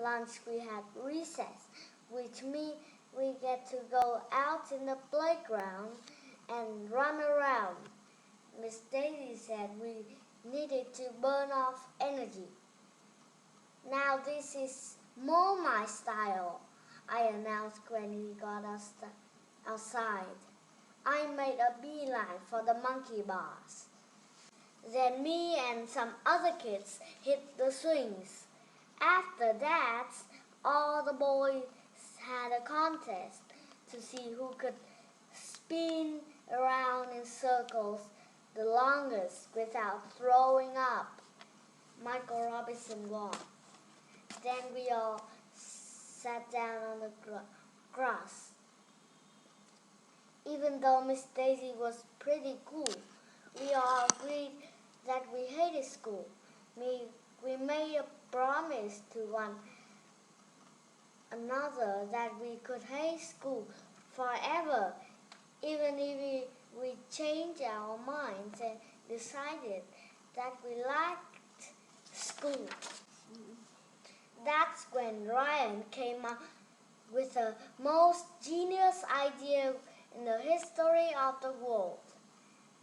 lunch we had recess, which means we get to go out in the playground and run around. Miss Daisy said we needed to burn off energy. Now this is more my style, I announced when we got us outside. I made a beeline for the monkey bars. Then me and some other kids hit the swings. After that, all the boys had a contest to see who could spin around in circles the longest without throwing up. Michael Robinson won. Then we all sat down on the grass. Even though Miss Daisy was pretty cool, we all agreed that we hated school. We made a promise to one another that we could hate school forever, even if we changed our minds and decided that we liked school. That's when Ryan came up with the most genius idea in the history of the world.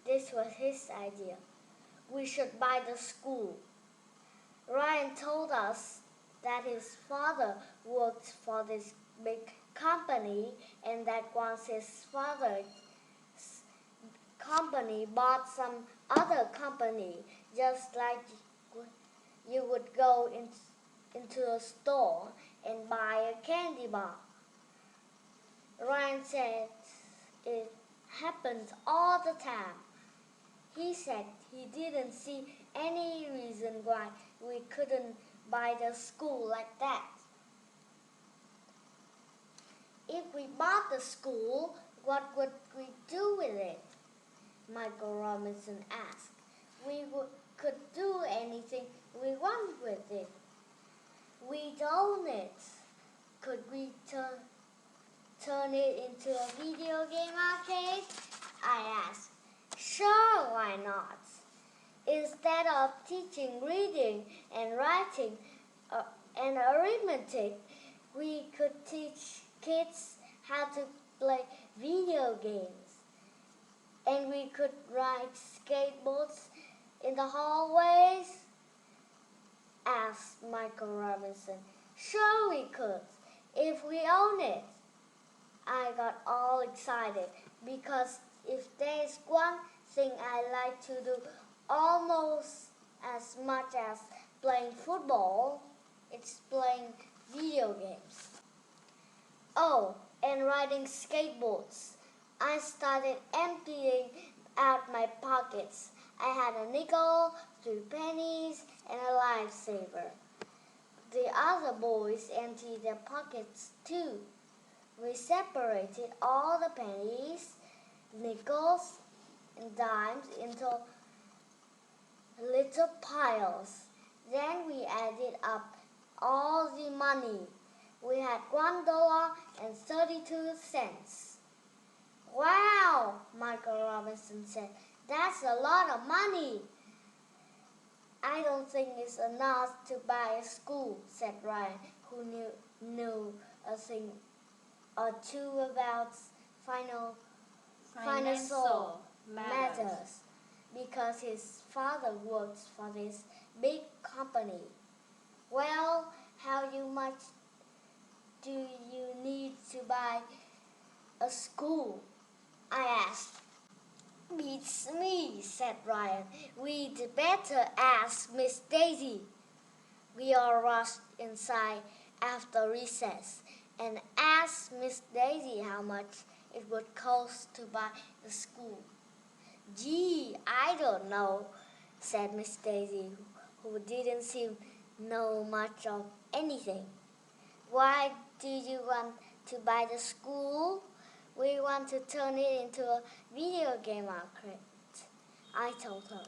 This was his idea. We should buy the school. Ryan told us that his father worked for this big company and that once his father's company bought some other company, just like you would go into a store and buy a candy bar. Ryan said it happens all the time. He said he didn't see any reason why we couldn't buy the school like that. If we bought the school, what would we do with it? Michael Robinson asked. We could do anything we want with it. We'd own it. Could we turn it into a video game arcade? I asked. Sure, why not? Instead of teaching reading and writing and arithmetic, we could teach kids how to play video games. And we could ride skateboards in the hallways? Asked Michael Robinson. Sure we could, if we own it. I got all excited because if there's one thing I like to do almost as much as playing football, it's playing video games. Oh, and riding skateboards. I started emptying out my pockets. I had a nickel, 3 pennies, and a lifesaver. The other boys emptied their pockets too. We separated all the pennies, nickels, and dimes into little piles. Then we added up all the money. We had $1.32. Wow, Michael Robinson said. That's a lot of money. I don't think it's enough to buy a school, said Ryan, who knew a thing or two about financial matters because his father worked for this big company. Well, how much do you need to buy a school? I asked. Beats me, said Ryan. We'd better ask Miss Daisy. We all rushed inside after recess and asked Miss Daisy how much it would cost to buy the school. Gee, I don't know, said Miss Daisy, who didn't seem to know much of anything. Why do you want to buy the school? We want to turn it into a video game arcade, I told her.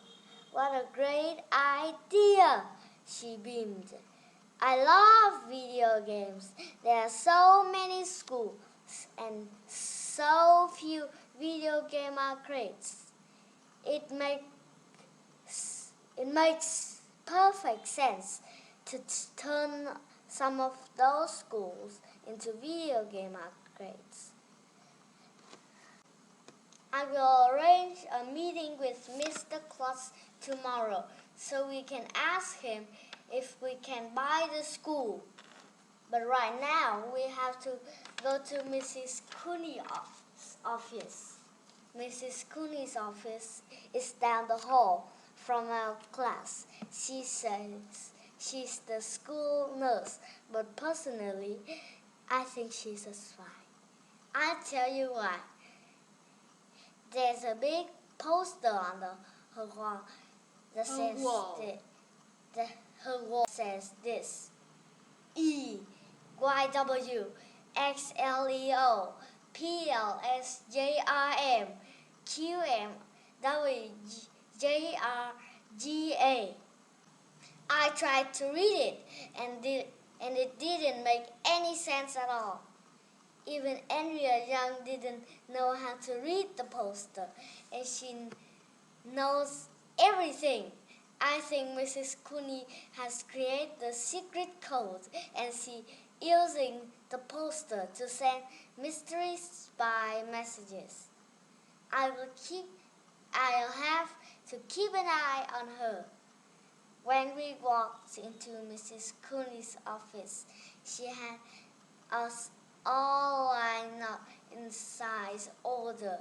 What a great idea, she beamed. I love video games. There are so many schools and so few video game arcades. It makes perfect sense to turn some of those schools into video game arcades. I will arrange a meeting with Mr. Klutz tomorrow so we can ask him if we can buy the school. But right now we have to go to Mrs. Cooney's office. Mrs. Cooney's office is down the hall from our class. She says she's the school nurse, but personally, I think she's a spy. I'll tell you why. There's a big poster on her wall that says her wall says this: EYWXLEO PLSJRM QMWJRGA. I tried to read it and it didn't make any sense at all. Even Andrea Young didn't know how to read the poster, and she knows everything. I think Mrs. Cooney has created the secret code, and she's using the poster to send mystery spy messages. I'll have to keep an eye on her. When we walked into Mrs. Cooney's office, she had us all lined up in size order.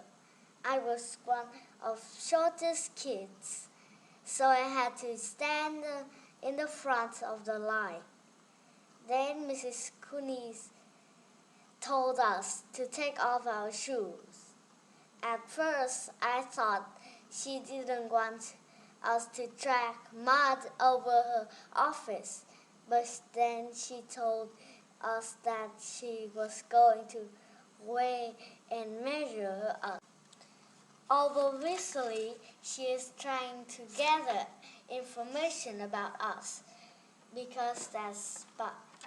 I was one of shortest kids, so I had to stand in the front of the line. Then Mrs. Cooney told us to take off our shoes. At first, I thought she didn't want us to track mud over her office, but then she told us that she was going to weigh and measure us. Obviously, she is trying to gather information about us, because that's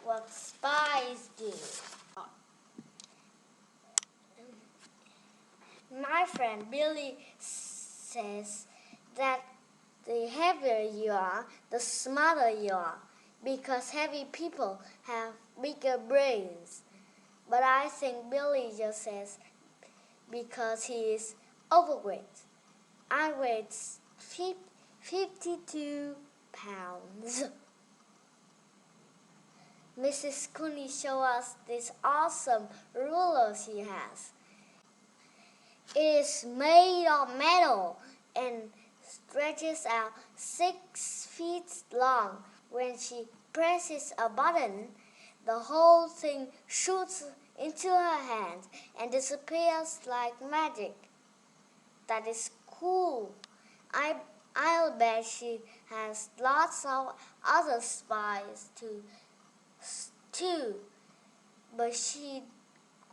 what spies do. My friend Billy says that the heavier you are, the smarter you are, because heavy people have bigger brains. But I think Billy just says because he is overweight. I weigh 52 pounds. Mrs. Cooney showed us this awesome ruler she has. It is made of metal and stretches out 6 feet long. When she presses a button, the whole thing shoots into her hand and disappears like magic. That is cool. I'll bet she has lots of other spies too, but she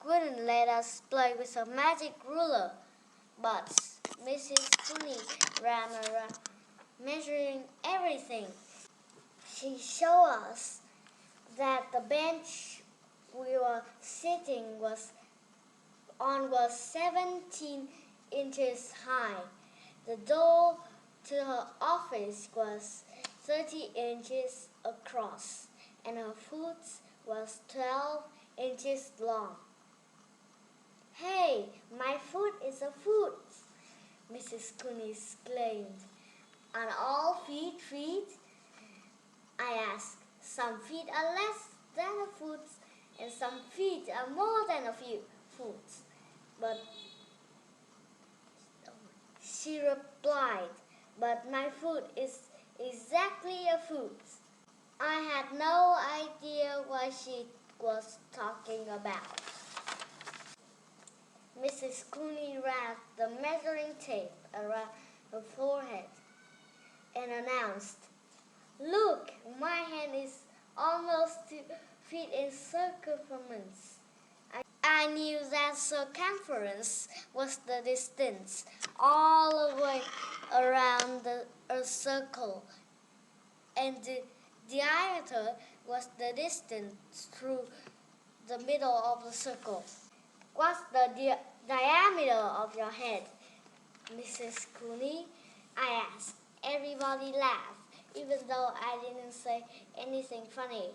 wouldn't let us play with a magic ruler. But Mrs. Cooney ran around measuring everything. She showed us that the bench we were sitting on was 17 inches high. The door to her office was 30 inches across, and her foot was 12 inches long. "Hey, my foot is a foot," Mrs. Cooney exclaimed. "Are all feet?" I asked. "Some feet are less than a foot, and some feet are more than a few foot." But she replied, "But my foot is exactly a foot." I had no idea what she was talking about. Mrs. Cooney wrapped the measuring tape around her forehead and announced, "Look, my hand is almost 2 feet in circumference." I knew that circumference was the distance all the way around a circle, and the diameter was the distance through the middle of the circle. "What's the diameter of your head, Mrs. Cooney?" I asked. Everybody laughed, even though I didn't say anything funny.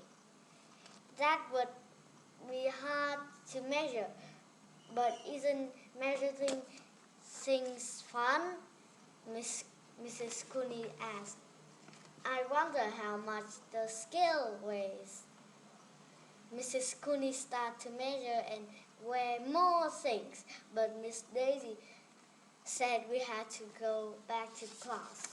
That would be hard to measure, but isn't measuring things fun? Mrs. Cooney asked. I wonder how much the scale weighs. Mrs. Cooney started to measure and weigh more things, but Miss Daisy said we had to go back to class.